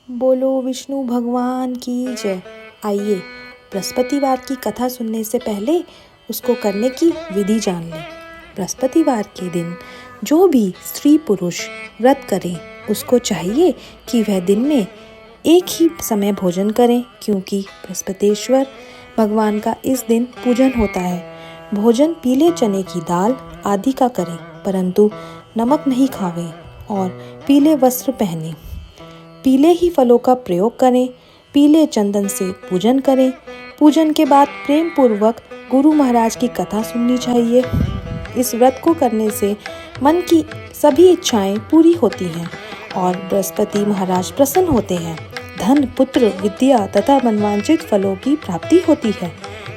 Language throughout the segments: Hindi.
बोलो विष्णु भगवान की जय। आइए बृहस्पतिवार की कथा सुनने से पहले उसको करने की विधि जान लें। बृहस्पतिवार के दिन जो भी स्त्री पुरुष व्रत करें उसको चाहिए कि वह दिन में एक ही समय भोजन करें, क्योंकि बृहस्पतिश्वर भगवान का इस दिन पूजन होता है। भोजन पीले चने की दाल आदि का करें, परंतु नमक नहीं खावें और पीले वस्त्र पहनें। पीले ही फलों का प्रयोग करें। पीले चंदन से पूजन करें। पूजन के बाद प्रेम पूर्वक गुरु महाराज की कथा सुननी चाहिए। इस व्रत को करने से मन की सभी इच्छाएं पूरी होती हैं और बृहस्पति महाराज प्रसन्न होते हैं। धन, पुत्र, विद्या तथा मनवांचित फलों की प्राप्ति होती है।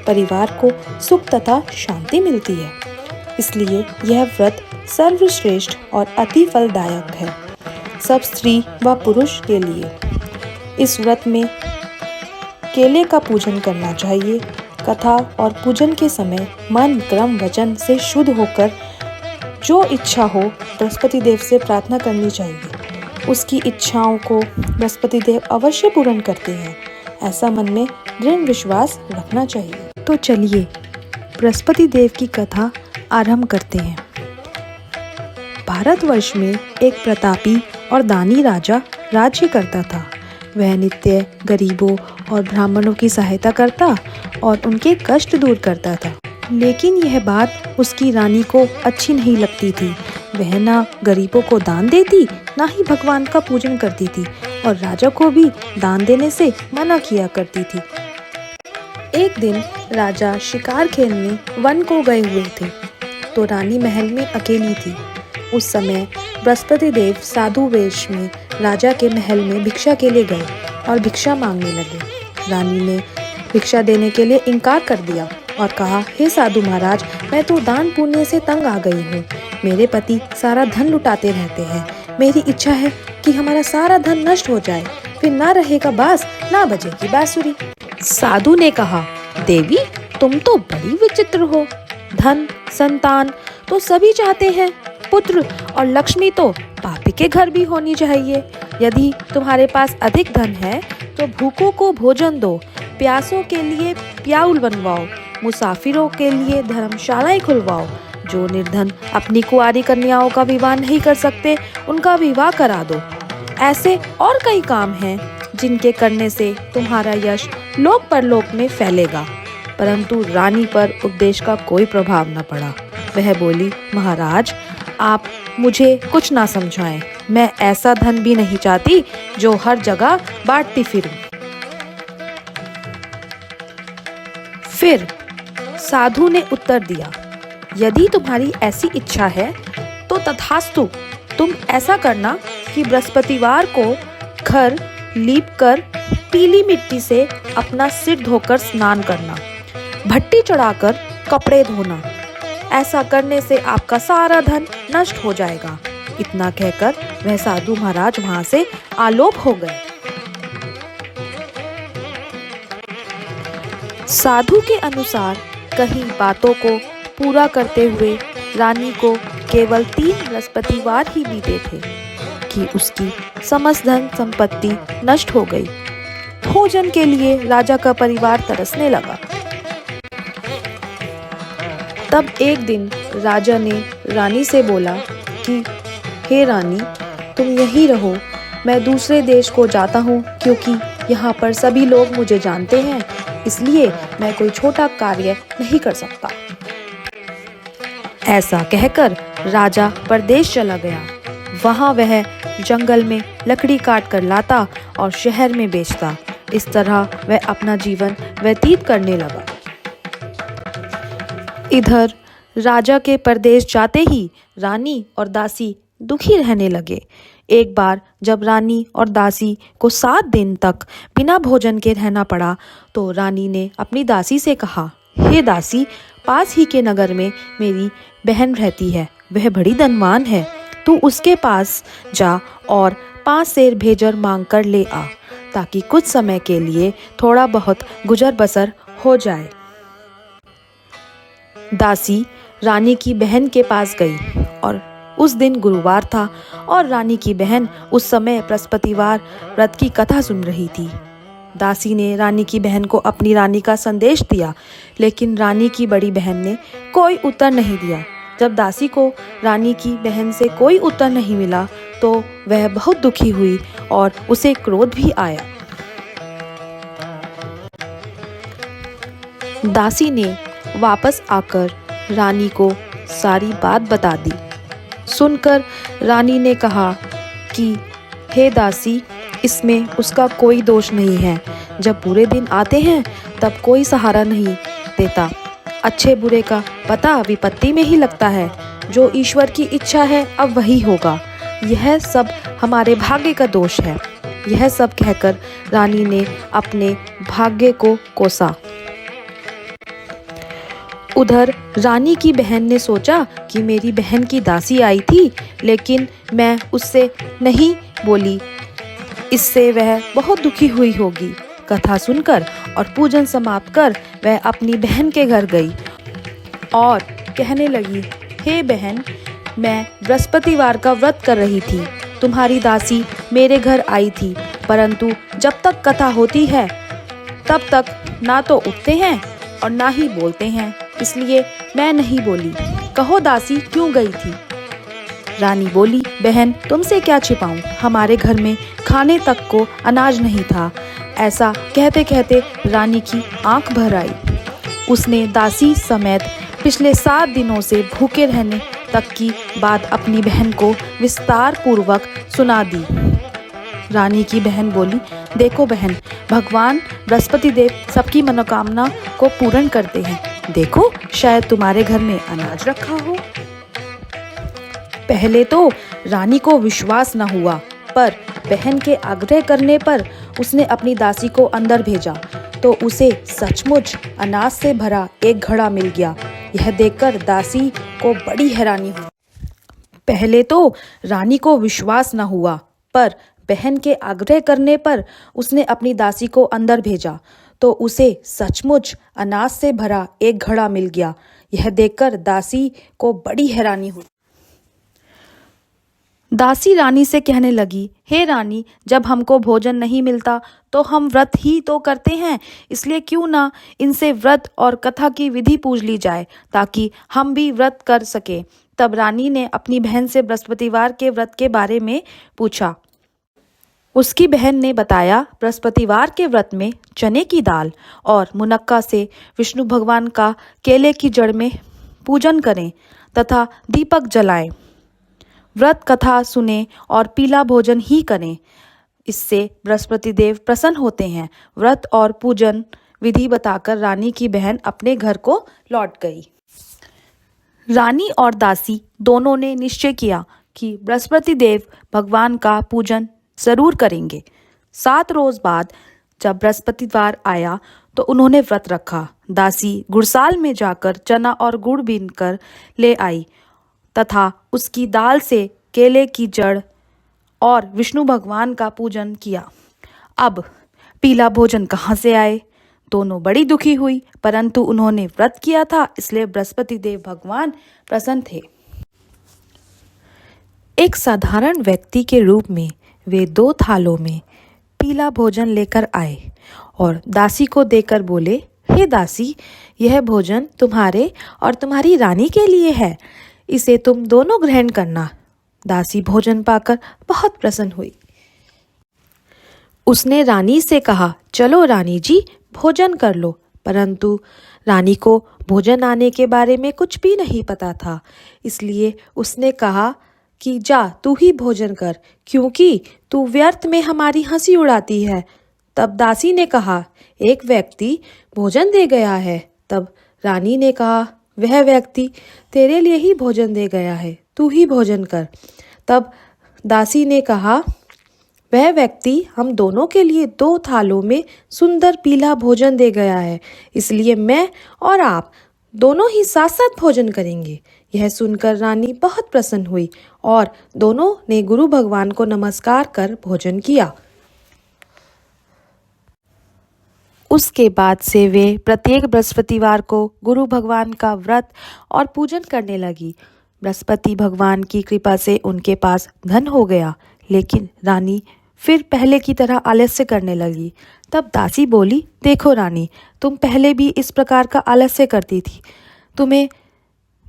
परिवार को सुख तथा शांति मिलती है। इसलिए यह व्रत सर्वश्रेष्ठ और अति फलदायक है सब स्त्री व पुरुष के लिए। इस व्रत में केले का पूजन करना चाहिए। कथा और पूजन के समय मन, क्रम, वचन से शुद्ध होकर जो इच्छा हो बृहस्पति देव से प्रार्थना करनी चाहिए। उसकी इच्छाओं को बृहस्पति देव अवश्य पूर्ण करते हैं, ऐसा मन में दृढ़ विश्वास रखना चाहिए। तो चलिए बृहस्पति देव की कथा आरंभ करते हैं। भारतवर्ष में एक प्रतापी और दानी राजा राज्य करता था। वह नित्य गरीबों और ब्राह्मणों की सहायता करता और उनके कष्ट दूर करता था। लेकिन यह बात उसकी रानी को अच्छी नहीं लगती थी। वह ना गरीबों को दान देती, ना ही भगवान का पूजन करती थी और राजा को भी दान देने से मना किया करती थी। एक दिन राजा शिकार खेलने वन को गए हुए थे, तो रानी महल में अकेली थी। उस समय बृहस्पति देव साधु वेश में राजा के महल में भिक्षा के लिए गए और भिक्षा मांगने लगे। रानी ने भिक्षा देने के लिए इनकार कर दिया और कहा, हे साधु महाराज, मैं तो दान पुण्य से तंग आ गई हूँ। मेरे पति सारा धन लुटाते रहते हैं। मेरी इच्छा है कि हमारा सारा धन नष्ट हो जाए, फिर ना रहेगा बांस, ना बजेगी बांसुरी। साधु ने कहा, देवी तुम तो बड़ी विचित्र हो। धन, संतान तो सभी चाहते हैं, पुत्र और लक्ष्मी तो पापी के घर भी होनी चाहिए। यदि तुम्हारे पास अधिक धन है तो भूखों को भोजन दो, प्यासों के लिए प्याऊल बनवाओ, मुसाफिरों के लिए धर्मशालाएं खुलवाओ। जो निर्धन अपनी कुंवारी कन्याओं का विवाह नहीं कर सकते, उनका विवाह करा दो। ऐसे और कई काम हैं जिनके करने से तुम्हारा यश लोक परलोक में फैलेगा। परंतु रानी पर उपदेश का कोई प्रभाव न पड़ा। वह बोली, महाराज आप मुझे कुछ ना समझाएं। मैं ऐसा धन भी नहीं चाहती जो हर जगह बांटती फिरूं। फिर साधु ने उत्तर दिया, यदि तुम्हारी ऐसी इच्छा है तो तथास्तु। तुम ऐसा करना कि बृहस्पतिवार को घर लीपकर पीली मिट्टी से अपना सिर धोकर स्नान करना, भट्टी चढ़ाकर कपड़े धोना। ऐसा करने से आपका सारा धन नष्ट हो जाएगा। इतना कहकर वह साधु महाराज वहां से आलोप हो गए। साधु के अनुसार कहीं बातों को पूरा करते हुए रानी को केवल 3 बृहस्पतिवार ही बीते थे कि उसकी समस्त धन संपत्ति नष्ट हो गई। भोजन के लिए राजा का परिवार तरसने लगा। तब एक दिन राजा ने रानी से बोला कि हे रानी, तुम यहीं रहो, मैं दूसरे देश को जाता हूँ, क्योंकि यहाँ पर सभी लोग मुझे जानते हैं, इसलिए मैं कोई छोटा कार्य नहीं कर सकता। ऐसा कहकर राजा परदेश चला गया। वहाँ वह जंगल में लकड़ी काट कर लाता और शहर में बेचता। इस तरह वह अपना जीवन व्यतीत करने लगा। इधर राजा के परदेश जाते ही रानी और दासी दुखी रहने लगे। एक बार जब रानी और दासी को 7 दिन तक बिना भोजन के रहना पड़ा, तो रानी ने अपनी दासी से कहा, हे दासी, पास ही के नगर में मेरी बहन रहती है, वह बड़ी धनवान है। तू उसके पास जा और 5 सेर भेजर मांग कर ले आ, ताकि कुछ समय के लिए थोड़ा बहुत गुजर बसर हो जाए। दासी रानी की बहन के पास गई और उस दिन गुरुवार था और रानी की बहन उस समय बृहस्पतिवार व्रत की कथा सुन रही थी। दासी ने रानी की बहन को अपनी रानी का संदेश दिया, लेकिन रानी की बड़ी बहन ने कोई उत्तर नहीं दिया। जब दासी को रानी की बहन से कोई उत्तर नहीं मिला तो वह बहुत दुखी हुई और उसे क्रोध भी आया। दासी ने वापस आकर रानी को सारी बात बता दी। सुनकर रानी ने कहा कि हे दासी, इसमें उसका कोई दोष नहीं है। जब बुरे दिन आते हैं तब कोई सहारा नहीं देता। अच्छे बुरे का पता विपत्ति में ही लगता है। जो ईश्वर की इच्छा है अब वही होगा। यह सब हमारे भाग्य का दोष है। यह सब कहकर रानी ने अपने भाग्य को कोसा। उधर रानी की बहन ने सोचा कि मेरी बहन की दासी आई थी, लेकिन मैं उससे नहीं बोली, इससे वह बहुत दुखी हुई होगी। कथा सुनकर और पूजन समाप्त कर वह अपनी बहन के घर गई और कहने लगी, हे बहन, मैं बृहस्पतिवार का व्रत कर रही थी। तुम्हारी दासी मेरे घर आई थी, परंतु जब तक कथा होती है तब तक ना तो उठते हैं और ना ही बोलते हैं, इसलिए मैं नहीं बोली। कहो दासी क्यों गई थी? रानी बोली, बहन तुमसे क्या छिपाऊं, हमारे घर में खाने तक को अनाज नहीं था। ऐसा कहते कहते रानी की आंख भर आई। उसने दासी समेत पिछले 7 दिनों से भूखे रहने तक की बात अपनी बहन को विस्तार पूर्वक सुना दी। रानी की बहन बोली, देखो बहन, भगवान बृहस्पति देव सबकी मनोकामना को पूर्ण करते हैं। देखो शायद तुम्हारे घर में अनाज रखा हो। पहले तो रानी को विश्वास न हुआ, पर बहन के आग्रह करने पर उसने अपनी दासी को अंदर भेजा तो उसे सचमुच अनाज से भरा एक घड़ा मिल गया। यह देखकर दासी को बड़ी हैरानी हुई। पहले तो रानी को विश्वास न हुआ, पर बहन के आग्रह करने पर उसने अपनी दासी को अंदर भेजा तो उसे सचमुच अनाज से भरा एक घड़ा मिल गया। यह देखकर दासी को बड़ी हैरानी हुई। दासी रानी से कहने लगी, हे रानी, जब हमको भोजन नहीं मिलता तो हम व्रत ही तो करते हैं, इसलिए क्यों ना इनसे व्रत और कथा की विधि पूछ ली जाए ताकि हम भी व्रत कर सके। तब रानी ने अपनी बहन से बृहस्पतिवार के व्रत के बारे में पूछा। उसकी बहन ने बताया, बृहस्पतिवार के व्रत में चने की दाल और मुनक्का से विष्णु भगवान का केले की जड़ में पूजन करें तथा दीपक जलाएं। व्रत कथा सुने और पीला भोजन ही करें, इससे बृहस्पति देव प्रसन्न होते हैं। व्रत और पूजन विधि बताकर रानी की बहन अपने घर को लौट गई। रानी और दासी दोनों ने निश्चय किया कि बृहस्पति देव भगवान का पूजन जरूर करेंगे। 7 रोज बाद जब बृहस्पतिवार आया तो उन्होंने व्रत रखा। दासी गुड़साल में जाकर चना और गुड़ बीनकर ले आई तथा उसकी दाल से केले की जड़ और विष्णु भगवान का पूजन किया। अब पीला भोजन कहाँ से आए? दोनों बड़ी दुखी हुई, परंतु उन्होंने व्रत किया था, इसलिए बृहस्पति देव भगवान प्रसन्न थे। एक साधारण व्यक्ति के रूप में वे 2 थालों में पीला भोजन लेकर आए और दासी को देकर बोले, हे दासी, यह भोजन तुम्हारे और तुम्हारी रानी के लिए है, इसे तुम दोनों ग्रहण करना। दासी भोजन पाकर बहुत प्रसन्न हुई। उसने रानी से कहा, चलो रानी जी भोजन कर लो, परंतु रानी को भोजन आने के बारे में कुछ भी नहीं पता था, इसलिए उसने कहा कि जा तू ही भोजन कर, क्योंकि तू व्यर्थ में हमारी हंसी उड़ाती है। तब दासी ने कहा, एक व्यक्ति भोजन दे गया है। तब रानी ने कहा, वह व्यक्ति तेरे लिए ही भोजन दे गया है, तू ही भोजन कर। तब दासी ने कहा, वह व्यक्ति हम दोनों के लिए 2 थालों में सुंदर पीला भोजन दे गया है, इसलिए मैं और आप दोनों ही साथ साथ भोजन करेंगे। यह सुनकर रानी बहुत प्रसन्न हुई और दोनों ने गुरु भगवान को नमस्कार कर भोजन किया। उसके बाद से वे प्रत्येक बृहस्पतिवार को गुरु भगवान का व्रत और पूजन करने लगी। बृहस्पति भगवान की कृपा से उनके पास धन हो गया, लेकिन रानी फिर पहले की तरह आलस्य करने लगी। तब दासी बोली, देखो रानी, तुम पहले भी इस प्रकार का आलस्य करती थी। तुम्हें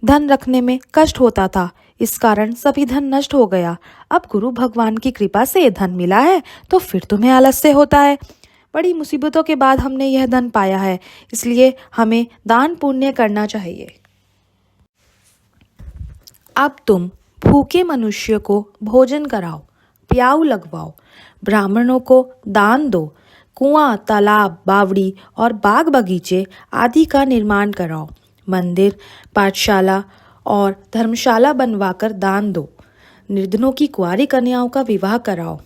धन रखने में कष्ट होता था, इस कारण सभी धन नष्ट हो गया। अब गुरु भगवान की कृपा से धन मिला है तो फिर तुम्हें आलस्य होता है। बड़ी मुसीबतों के बाद हमने यह धन पाया है, इसलिए हमें दान पुण्य करना चाहिए। अब तुम भूखे मनुष्य को भोजन कराओ, प्याऊ लगवाओ, ब्राह्मणों को दान दो, कुआं, तालाब, बावड़ी और बाग बगीचे आदि का निर्माण कराओ, मंदिर, पाठशाला और धर्मशाला बनवाकर दान दो, निर्धनों की कुंवारी कन्याओं का विवाह कराओ,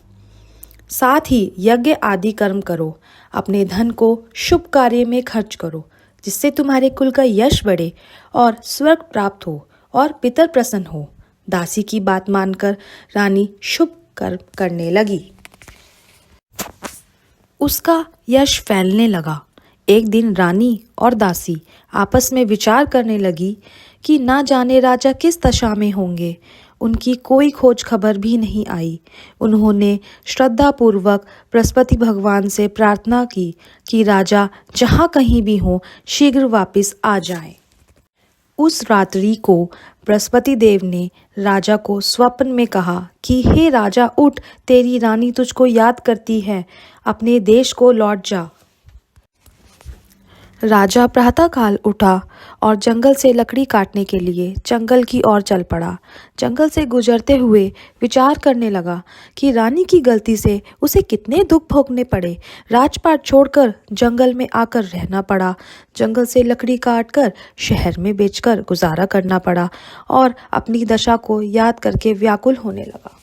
साथ ही यज्ञ आदि कर्म करो। अपने धन को शुभ कार्य में खर्च करो, जिससे तुम्हारे कुल का यश बढ़े और स्वर्ग प्राप्त हो और पितर प्रसन्न हो। दासी की बात मानकर रानी शुभ कर्म करने लगी। उसका यश फैलने लगा। एक दिन रानी और दासी आपस में विचार करने लगी कि ना जाने राजा किस दशा में होंगे। उनकी कोई खोज खबर भी नहीं आई। उन्होंने श्रद्धापूर्वक बृहस्पति भगवान से प्रार्थना की कि राजा जहाँ कहीं भी हो शीघ्र वापस आ जाएं। उस रात्रि को बृहस्पति देव ने राजा को स्वप्न में कहा कि हे राजा, उठ, तेरी रानी तुझको याद करती है, अपने देश को लौट जा। राजा प्रातःकाल उठा और जंगल से लकड़ी काटने के लिए जंगल की ओर चल पड़ा। जंगल से गुजरते हुए विचार करने लगा कि रानी की गलती से उसे कितने दुख भोगने पड़े। राजपाट छोड़कर जंगल में आकर रहना पड़ा। जंगल से लकड़ी काटकर शहर में बेचकर गुजारा करना पड़ा और अपनी दशा को याद करके व्याकुल होने लगा।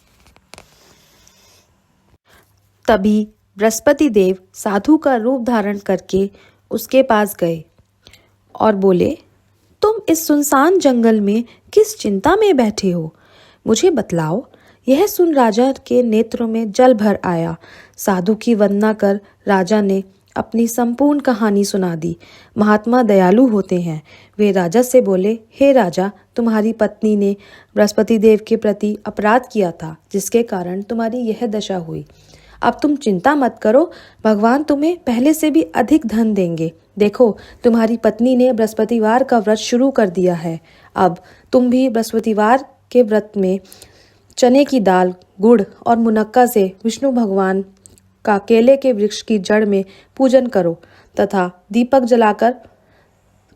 तभी बृहस्पति देव साधु का रूप धारण करके उसके पास गए और बोले, तुम इस सुनसान जंगल में किस चिंता में बैठे हो, मुझे बतलाओ। यह सुन राजा के नेत्रों में जल भर आया। साधु की वंदना कर राजा ने अपनी संपूर्ण कहानी सुना दी। महात्मा दयालु होते हैं। वे राजा से बोले, हे राजा, तुम्हारी पत्नी ने बृहस्पति देव के प्रति अपराध किया था, जिसके कारण तुम्हारी यह दशा हुई। अब तुम चिंता मत करो, भगवान तुम्हें पहले से भी अधिक धन देंगे। देखो, तुम्हारी पत्नी ने बृहस्पतिवार का व्रत शुरू कर दिया है। अब तुम भी बृहस्पतिवार के व्रत में चने की दाल, गुड़ और मुनक्का से विष्णु भगवान का केले के वृक्ष की जड़ में पूजन करो तथा दीपक जलाकर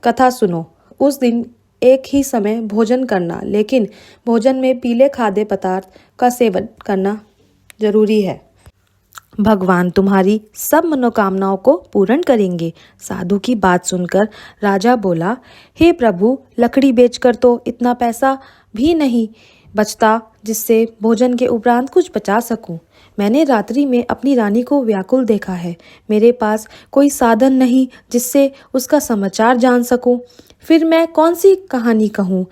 कथा सुनो। उस दिन एक ही समय भोजन करना, लेकिन भोजन में पीले खाद्य पदार्थ का सेवन करना जरूरी है। भगवान तुम्हारी सब मनोकामनाओं को पूर्ण करेंगे। साधु की बात सुनकर राजा बोला, हे प्रभु, लकड़ी बेचकर तो इतना पैसा भी नहीं बचता जिससे भोजन के उपरांत कुछ बचा सकूं। मैंने रात्रि में अपनी रानी को व्याकुल देखा है। मेरे पास कोई साधन नहीं जिससे उसका समाचार जान सकूं। फिर मैं कौन सी कहानी कहूं,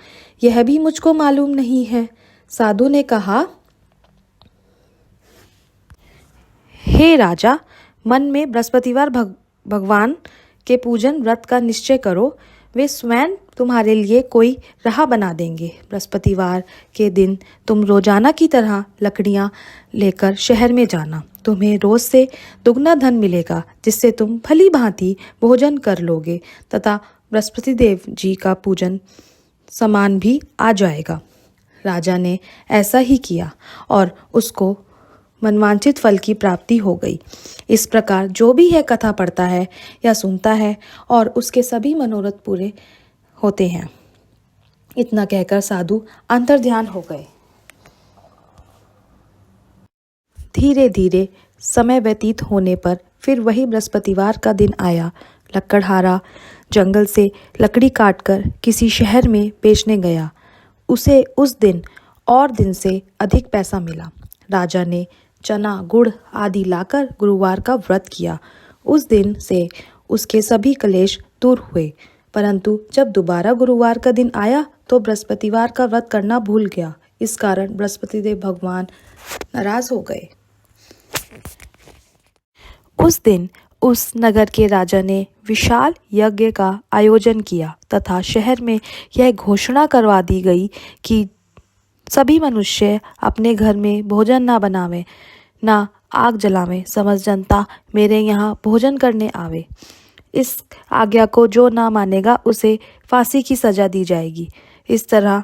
यह भी मुझको मालूम नहीं है। साधु ने कहा, हे राजा, मन में बृहस्पतिवार भगवान के पूजन व्रत का निश्चय करो। वे स्वयं तुम्हारे लिए कोई राह बना देंगे। बृहस्पतिवार के दिन तुम रोजाना की तरह लकड़ियां लेकर शहर में जाना। तुम्हें रोज से दुगना धन मिलेगा, जिससे तुम भली भांति भोजन कर लोगे तथा बृहस्पति देव जी का पूजन सामान भी आ जाएगा। राजा ने ऐसा ही किया और उसको मनवांछित फल की प्राप्ति हो गई। इस प्रकार जो भी है कथा पढ़ता है या सुनता है और उसके सभी मनोरथ पूरे होते हैं। इतना कहकर साधु अंतर्ध्यान हो गए। धीरे धीरे समय व्यतीत होने पर फिर वही बृहस्पतिवार का दिन आया। लकड़हारा जंगल से लकड़ी काटकर किसी शहर में बेचने गया। उसे उस दिन और दिन से अधिक पैसा मिला। राजा ने चना, गुड़ आदि लाकर गुरुवार का व्रत किया। उस दिन से उसके सभी क्लेश दूर हुए। परंतु जब दोबारा गुरुवार का दिन आया तो बृहस्पतिवार का व्रत करना भूल गया। इस कारण बृहस्पति देव भगवान नाराज हो गए। उस दिन उस नगर के राजा ने विशाल यज्ञ का आयोजन किया तथा शहर में यह घोषणा करवा दी गई कि सभी मनुष्य अपने घर में भोजन ना बनावे, ना आग जलावे, समस्त जनता मेरे यहाँ भोजन करने आवे। इस आज्ञा को जो ना मानेगा उसे फांसी की सजा दी जाएगी। इस तरह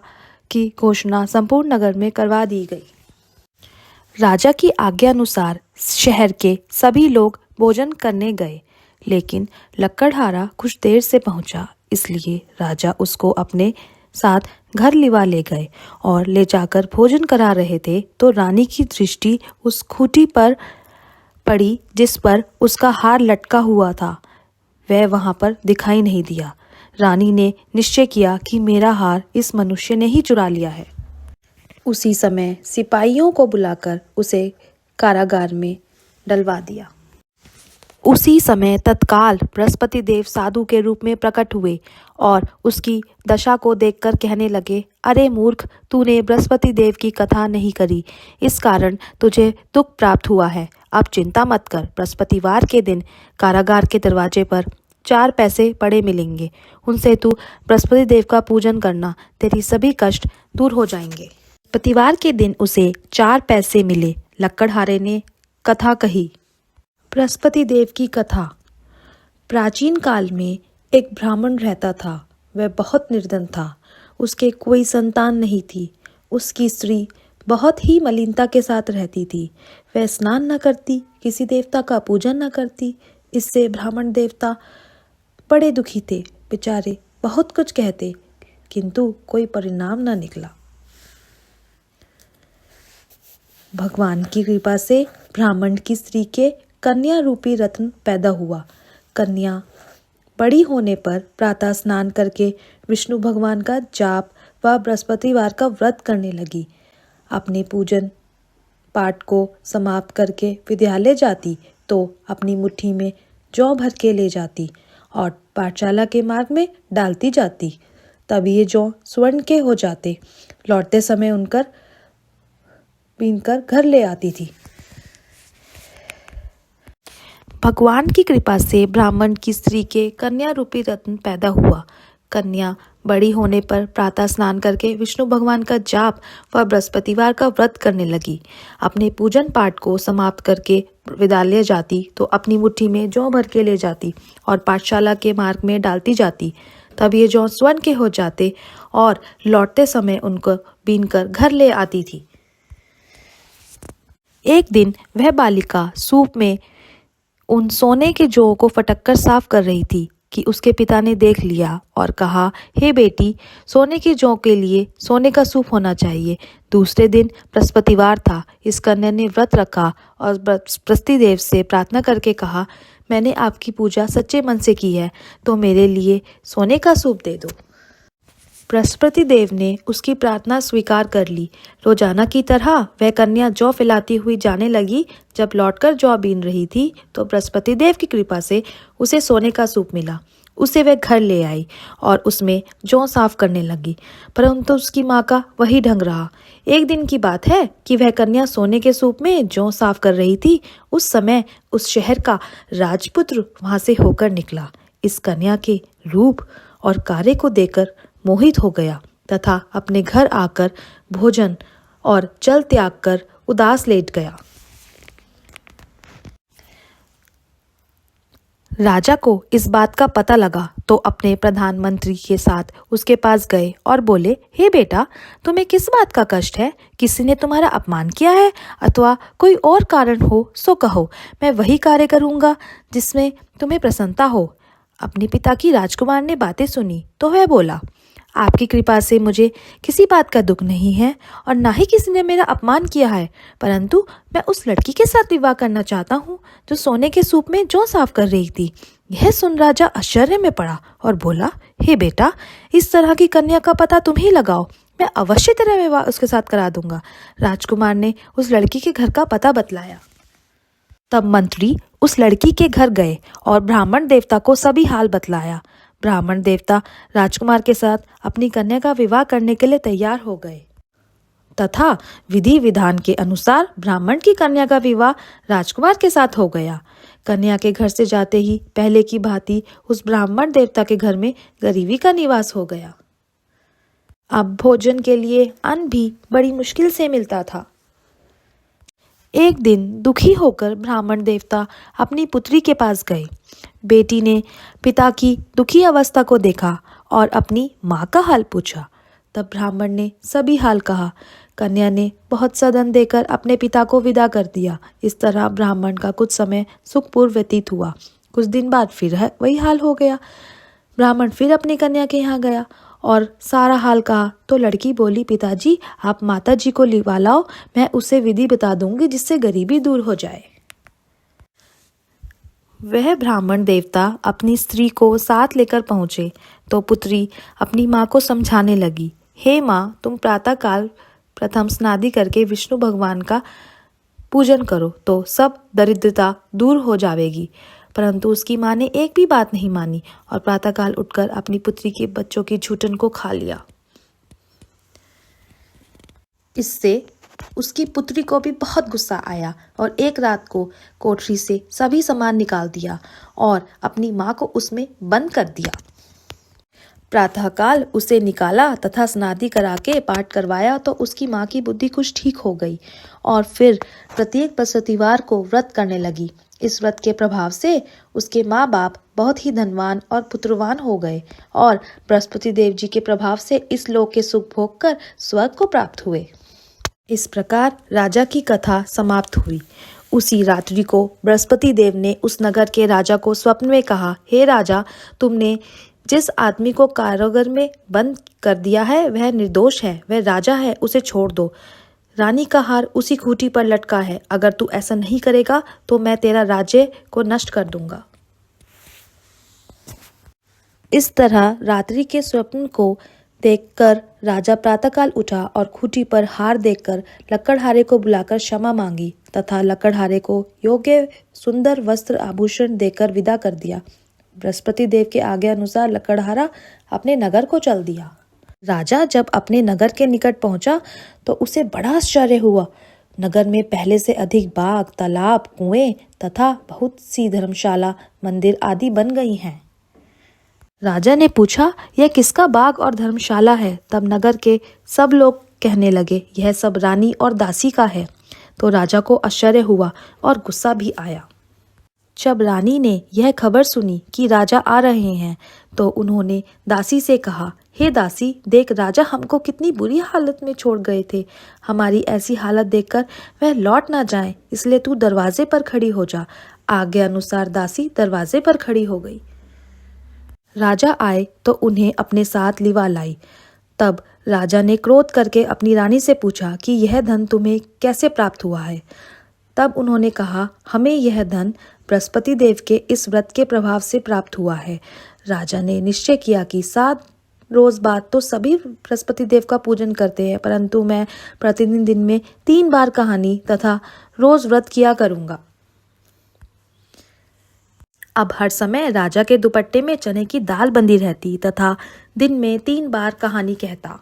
की घोषणा संपूर्ण नगर में करवा दी गई। राजा की आज्ञा अनुसार शहर के सभी लोग भोजन करने गए, लेकिन लकड़हारा कुछ देर से पहुंचा, इसलिए राजा उसको अपने साथ घर लिवा ले गए और ले जाकर भोजन करा रहे थे तो रानी की दृष्टि उस खूंटी पर पड़ी जिस पर उसका हार लटका हुआ था। वह वहां पर दिखाई नहीं दिया। रानी ने निश्चय किया कि मेरा हार इस मनुष्य ने ही चुरा लिया है। उसी समय सिपाहियों को बुलाकर उसे कारागार में डलवा दिया। उसी समय तत्काल बृहस्पति देव साधु के रूप में प्रकट हुए और उसकी दशा को देखकर कहने लगे, अरे मूर्ख, तूने बृहस्पति देव की कथा नहीं करी, इस कारण तुझे दुख प्राप्त हुआ है। अब चिंता मत कर, बृहस्पतिवार के दिन कारागार के दरवाजे पर 4 पैसे पड़े मिलेंगे, उनसे तू बृहस्पति देव का पूजन करना, तेरी सभी कष्ट दूर हो जाएंगे। बृहस्पतिवार के दिन उसे 4 पैसे मिले। लकड़हारे ने कथा कही। बृहस्पति देव की कथा। प्राचीन काल में एक ब्राह्मण रहता था। वह बहुत निर्धन था। उसके कोई संतान नहीं थी। उसकी स्त्री बहुत ही मलिनता के साथ रहती थी। वह स्नान न करती, किसी देवता का पूजन न करती। इससे ब्राह्मण देवता बड़े दुखी थे। बेचारे बहुत कुछ कहते, किंतु कोई परिणाम न निकला। भगवान की कृपा से ब्राह्मण की स्त्री के कन्या रूपी रत्न पैदा हुआ। कन्या बड़ी होने पर प्रातः स्नान करके विष्णु भगवान का जाप व बृहस्पतिवार का व्रत करने लगी। अपने पूजन पाठ को समाप्त करके विद्यालय जाती तो अपनी मुट्ठी में जौ भर के ले जाती और पाठशाला के मार्ग में डालती जाती। तब ये जौ स्वर्ण के हो जाते। लौटते समय उनकर बीनकर घर ले आती थी। भगवान की कृपा से ब्राह्मण की स्त्री के कन्या रूपी रत्न पैदा हुआ। कन्या बड़ी होने पर प्रातः स्नान करके विष्णु भगवान का जाप व बृहस्पतिवार का व्रत करने लगी। अपने पूजन पाठ को समाप्त करके विद्यालय जाती तो अपनी मुट्ठी में जौ भर के ले जाती और पाठशाला के मार्ग में डालती जाती। तब ये जौ स्वर्ण के हो जाते और लौटते समय उनको बीनकर घर ले आती थी। एक दिन वह बालिका सूप में उन सोने के जौ को फटककर साफ कर रही थी कि उसके पिता ने देख लिया और कहा, हे बेटी, सोने के जौ के लिए सोने का सूप होना चाहिए। दूसरे दिन बृहस्पतिवार था। इस कन्या ने व्रत रखा और बृहस्पति देव से प्रार्थना करके कहा, मैंने आपकी पूजा सच्चे मन से की है, तो मेरे लिए सोने का सूप दे दो। बृहस्पति देव ने उसकी प्रार्थना स्वीकार कर ली। रोजाना की तरह वह कन्या जौ फैलाती हुई जाने लगी। जब लौटकर जौ बीन रही थी तो बृहस्पति देव की कृपा से उसे सोने का सूप मिला। उसे वह घर ले आई और उसमें जौ साफ करने लगी, परंतु उसकी माँ का वही ढंग रहा। एक दिन की बात है कि वह कन्या सोने के सूप में जौ साफ कर रही थी। उस समय उस शहर का राजपुत्र वहां से होकर निकला। इस कन्या के रूप और कार्य को देखकर मोहित हो गया तथा अपने घर आकर भोजन और जल त्याग कर उदास लेट गया। राजा को इस बात का पता लगा तो अपने प्रधानमंत्री के साथ उसके पास गए और बोले, हे बेटा, तुम्हें किस बात का कष्ट है? किसी ने तुम्हारा अपमान किया है अथवा कोई और कारण हो सो कहो, मैं वही कार्य करूँगा जिसमें तुम्हें प्रसन्नता हो। अपने पिता की राजकुमार ने बातें सुनी तो वह बोला, आपकी कृपा से मुझे किसी बात का दुख नहीं है और ना ही किसी ने मेरा अपमान किया है, परंतु मैं उस लड़की के साथ विवाह करना चाहता हूँ जो सोने के सूप में जौ साफ कर रही थी। यह सुन राजा आश्चर्य में पड़ा और बोला, हे बेटा, इस तरह की कन्या का पता तुम ही लगाओ, मैं अवश्य तेरा विवाह उसके साथ करा दूंगा। राजकुमार ने उस लड़की के घर का पता बतलाया। तब मंत्री उस लड़की के घर गए और ब्राह्मण देवता को सभी हाल बतलाया। ब्राह्मण देवता राजकुमार के साथ अपनी कन्या का विवाह करने के लिए तैयार हो गए तथा विधि विधान के अनुसार ब्राह्मण की कन्या का विवाह राजकुमार के साथ हो गया। कन्या के घर से जाते ही पहले की भांति उस ब्राह्मण देवता के घर में गरीबी का निवास हो गया। अब भोजन के लिए अन्न भी बड़ी मुश्किल से मिलता था। एक दिन दुखी होकर ब्राह्मण देवता अपनी पुत्री के पास गए। बेटी ने पिता की दुखी अवस्था को देखा और अपनी माँ का हाल पूछा। तब ब्राह्मण ने सभी हाल कहा। कन्या ने बहुत सा धन देकर अपने पिता को विदा कर दिया। इस तरह ब्राह्मण का कुछ समय सुखपूर्व व्यतीत हुआ। कुछ दिन बाद फिर वही हाल हो गया। ब्राह्मण फिर अपनी कन्या के यहाँ गया और सारा हाल कहा तो लड़की बोली, पिताजी आप माता जी को लिवा लाओ, मैं उसे विधि बता दूंगी जिससे गरीबी दूर हो जाए। वह ब्राह्मण देवता अपनी स्त्री को साथ लेकर पहुँचे तो पुत्री अपनी माँ को समझाने लगी, हे माँ, तुम प्रातःकाल प्रथम स्नादि करके विष्णु भगवान का पूजन करो तो सब दरिद्रता दूर हो जाएगी। परंतु उसकी माँ ने एक भी बात नहीं मानी और प्रातःकाल उठकर अपनी पुत्री के बच्चों की झूठन को खा लिया। इससे उसकी पुत्री को भी बहुत गुस्सा आया और एक रात को कोठरी से सभी सामान निकाल दिया और अपनी माँ को उसमें बंद कर दिया। प्रातःकाल उसे निकाला तथा स्नादि करा के पाठ करवाया तो उसकी माँ की बुद्धि कुछ ठीक हो गई और फिर प्रत्येक बृहस्पतिवार को व्रत करने लगी। इस व्रत के प्रभाव से उसके माँ बाप बहुत ही धनवान और पुत्रवान हो गए और बृहस्पति देव जी के प्रभाव से इस लोक के सुख भोग कर स्वर्ग को प्राप्त हुए। इस प्रकार राजा की कथा समाप्त हुई। उसी रात्रि को बृहस्पति देव ने उस नगर के राजा को स्वप्न में कहा, हे राजा, तुमने जिस आदमी को कारागार में बंद कर दिया है वह निर्दोष है, वह राजा है, उसे छोड़ दो। रानी का हार उसी खूंटी पर लटका है, अगर तू ऐसा नहीं करेगा तो मैं तेरा राज्य को नष्ट कर दूंगा। इस तरह रात्रि के स्वप्न को देखकर राजा प्रातःकाल उठा और खूंटी पर हार देखकर लकड़हारे को बुलाकर क्षमा मांगी तथा लकड़हारे को योग्य सुंदर वस्त्र आभूषण देकर विदा कर दिया। बृहस्पति देव के आज्ञा अनुसार लकड़हारा अपने नगर को चल दिया। राजा जब अपने नगर के निकट पहुंचा तो उसे बड़ा आश्चर्य हुआ। नगर में पहले से अधिक बाग, तालाब, कुएं तथा बहुत सी धर्मशाला, मंदिर आदि बन गई हैं। राजा ने पूछा, यह किसका बाग और धर्मशाला है? तब नगर के सब लोग कहने लगे, यह सब रानी और दासी का है। तो राजा को आश्चर्य हुआ और गुस्सा भी आया। जब रानी ने यह खबर सुनी कि राजा आ रहे हैं तो उन्होंने दासी से कहा, हे दासी, देख राजा हमको कितनी बुरी हालत में छोड़ गए थे। हमारी ऐसी हालत देखकर वह लौट ना जाए, इसलिए तू दरवाजे पर खड़ी हो जा। आज्ञा अनुसार दासी दरवाजे पर खड़ी हो गई। राजा आए तो उन्हें अपने साथ लिवा लाई। तब राजा ने क्रोध करके अपनी रानी से पूछा कि यह धन तुम्हें कैसे प्राप्त हुआ है? तब उन्होंने कहा, हमें यह धन बृहस्पति देव के इस व्रत के प्रभाव से प्राप्त हुआ है। राजा ने निश्चय किया कि 7 रोज बाद तो सभी बृहस्पति देव का पूजन करते हैं, परंतु मैं प्रतिदिन दिन में 3 बार कहानी तथा रोज व्रत किया करूंगा। अब हर समय राजा के दुपट्टे में चने की दाल बंधी रहती तथा दिन में 3 बार कहानी कहता।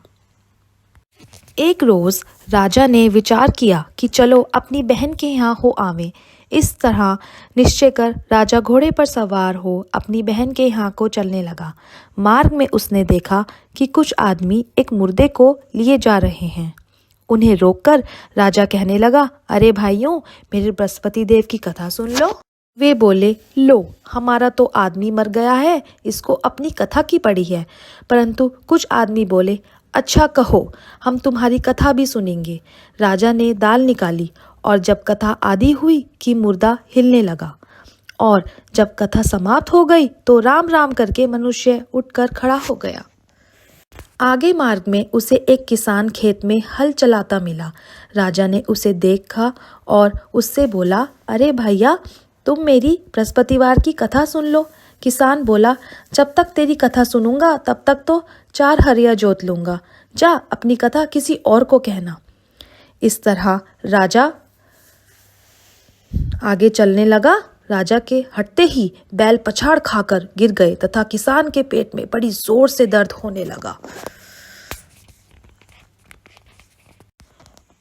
एक रोज राजा ने विचार किया कि चलो अपनी बहन के यहाँ हो आवें। इस तरह निश्चय कर राजा घोड़े पर सवार हो अपनी बहन के यहाँ को चलने लगा। मार्ग में उसने देखा कि कुछ आदमी एक मुर्दे को लिए जा रहे हैं। उन्हें रोककर राजा कहने लगा, अरे भाइयों, मेरे बृहस्पति देव की कथा सुन लो। वे बोले, लो, हमारा तो आदमी मर गया है, इसको अपनी कथा की पड़ी है। परंतु कुछ आदमी बोले, अच्छा कहो, हम तुम्हारी कथा भी सुनेंगे। राजा ने दाल निकाली और जब कथा आधी हुई कि मुर्दा हिलने लगा और जब कथा समाप्त हो गई तो राम राम करके मनुष्य उठकर खड़ा हो गया। आगे मार्ग में उसे एक किसान खेत में हल चलाता मिला। राजा ने उसे देखा और उससे बोला, अरे भैया, तुम मेरी बृहस्पतिवार की कथा सुन लो। किसान बोला, जब तक तेरी कथा सुनूंगा तब तक तो 4 हरिया जोत लूंगा। जा अपनी कथा किसी और को कहना। इस तरह राजा आगे चलने लगा। राजा के हटते ही बैल पछाड़ खाकर गिर गए तथा किसान के पेट में बड़ी जोर से दर्द होने लगा।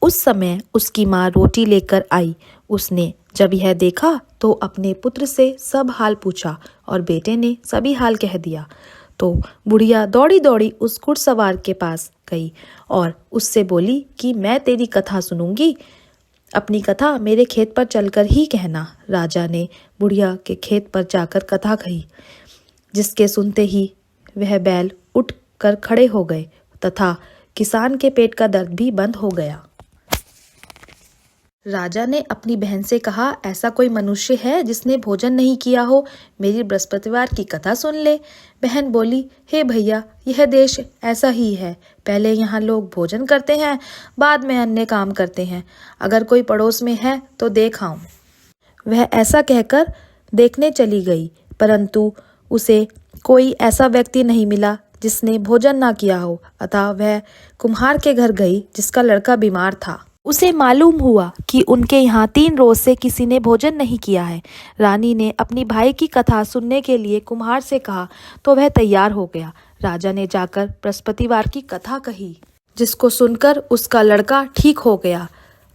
उस समय उसकी माँ रोटी लेकर आई। उसने जब यह देखा तो अपने पुत्र से सब हाल पूछा और बेटे ने सभी हाल कह दिया। तो बुढ़िया दौड़ी दौड़ी उस घुड़सवार के पास गई और उससे बोली कि मैं तेरी कथा सुनूंगी, अपनी कथा मेरे खेत पर चलकर ही कहना। राजा ने बुढ़िया के खेत पर जाकर कथा कही, जिसके सुनते ही वह बैल उठ कर खड़े हो गए तथा किसान के पेट का दर्द भी बंद हो गया। राजा ने अपनी बहन से कहा, ऐसा कोई मनुष्य है जिसने भोजन नहीं किया हो, मेरी बृहस्पतिवार की कथा सुन ले। बहन बोली, हे भैया, यह देश ऐसा ही है, पहले यहाँ लोग भोजन करते हैं, बाद में अन्य काम करते हैं। अगर कोई पड़ोस में है तो देख आऊं। वह ऐसा कहकर देखने चली गई, परंतु उसे कोई ऐसा व्यक्ति नहीं मिला जिसने भोजन ना किया हो। अतः वह कुम्हार के घर गई जिसका लड़का बीमार था। उसे मालूम हुआ कि उनके यहाँ 3 रोज से किसी ने भोजन नहीं किया है। रानी ने अपनी भाई की कथा सुनने के लिए कुम्हार से कहा तो वह तैयार हो गया। राजा ने जाकर बृहस्पतिवार की कथा कही, जिसको सुनकर उसका लड़का ठीक हो गया।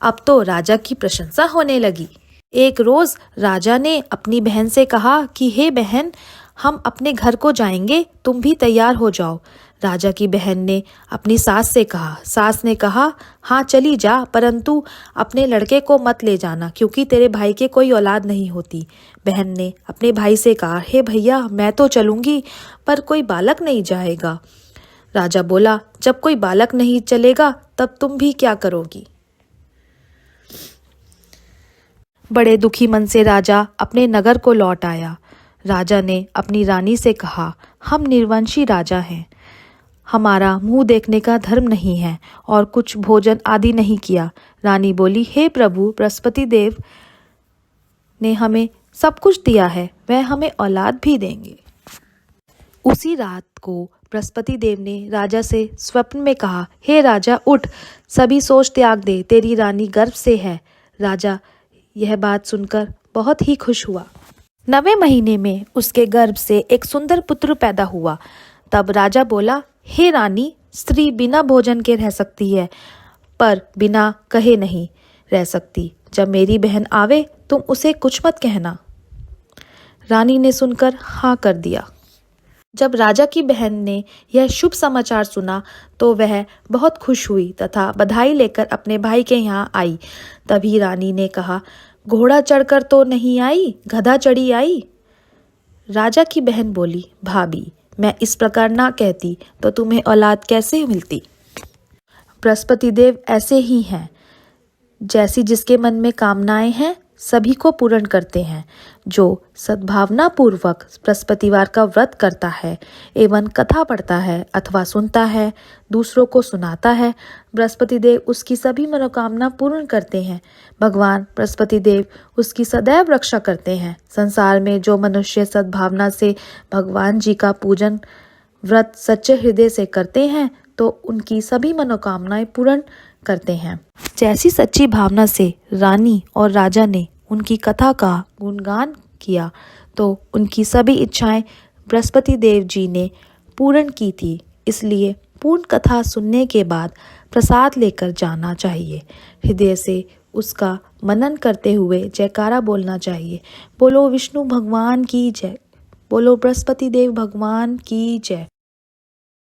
अब तो राजा की प्रशंसा होने लगी। एक रोज राजा ने अपनी बहन से कहा कि हे बहन, हम अपने घर को जाएंगे, तुम भी तैयार हो जाओ। राजा की बहन ने अपनी सास से कहा। सास ने कहा, हाँ चली जा, परंतु अपने लड़के को मत ले जाना, क्योंकि तेरे भाई के कोई औलाद नहीं होती। बहन ने अपने भाई से कहा, हे भैया, मैं तो चलूंगी, पर कोई बालक नहीं जाएगा। राजा बोला, जब कोई बालक नहीं चलेगा तब तुम भी क्या करोगी। बड़े दुखी मन से राजा अपने नगर को लौट आया। राजा ने अपनी रानी से कहा, हम निर्वंशी राजा हैं, हमारा मुंह देखने का धर्म नहीं है और कुछ भोजन आदि नहीं किया। रानी बोली, हे प्रभु, बृहस्पति देव ने हमें सब कुछ दिया है, वह हमें औलाद भी देंगे। उसी रात को बृहस्पति देव ने राजा से स्वप्न में कहा, हे राजा, उठ, सभी सोच त्याग दे, तेरी रानी गर्भ से है। राजा यह बात सुनकर बहुत ही खुश हुआ। 9वें महीने में उसके गर्भ से एक सुंदर पुत्र पैदा हुआ। तब राजा बोला, हे रानी, स्त्री बिना भोजन के रह सकती है, पर बिना कहे नहीं रह सकती। जब मेरी बहन आवे तुम उसे कुछ मत कहना। रानी ने सुनकर हाँ कर दिया। जब राजा की बहन ने यह शुभ समाचार सुना तो वह बहुत खुश हुई तथा बधाई लेकर अपने भाई के यहाँ आई। तभी रानी ने कहा, घोड़ा चढ़कर तो नहीं आई, गधा चढ़ी आई। राजा की बहन बोली, भाभी, मैं इस प्रकार ना कहती तो तुम्हें औलाद कैसे मिलती। बृहस्पति देव ऐसे ही हैं, जैसी जिसके मन में कामनाएं हैं सभी को पूर्ण करते हैं। जो सद्भावना पूर्वक बृहस्पतिवार का व्रत करता है एवं कथा पढ़ता है अथवा सुनता है, दूसरों को सुनाता है, बृहस्पति देव उसकी सभी मनोकामना पूर्ण करते हैं। भगवान बृहस्पति देव उसकी सदैव रक्षा करते हैं। संसार में जो मनुष्य सद्भावना से भगवान जी का पूजन व्रत सच्चे हृदय से करते हैं तो उनकी सभी मनोकामनाएं पूर्ण करते हैं। जैसी सच्ची भावना से रानी और राजा ने उनकी कथा का गुणगान किया तो उनकी सभी इच्छाएं बृहस्पति देव जी ने पूर्ण की थी। इसलिए पूर्ण कथा सुनने के बाद प्रसाद लेकर जाना चाहिए। हृदय से उसका मनन करते हुए जयकारा बोलना चाहिए। बोलो विष्णु भगवान की जय, बोलो बृहस्पति देव भगवान की जय।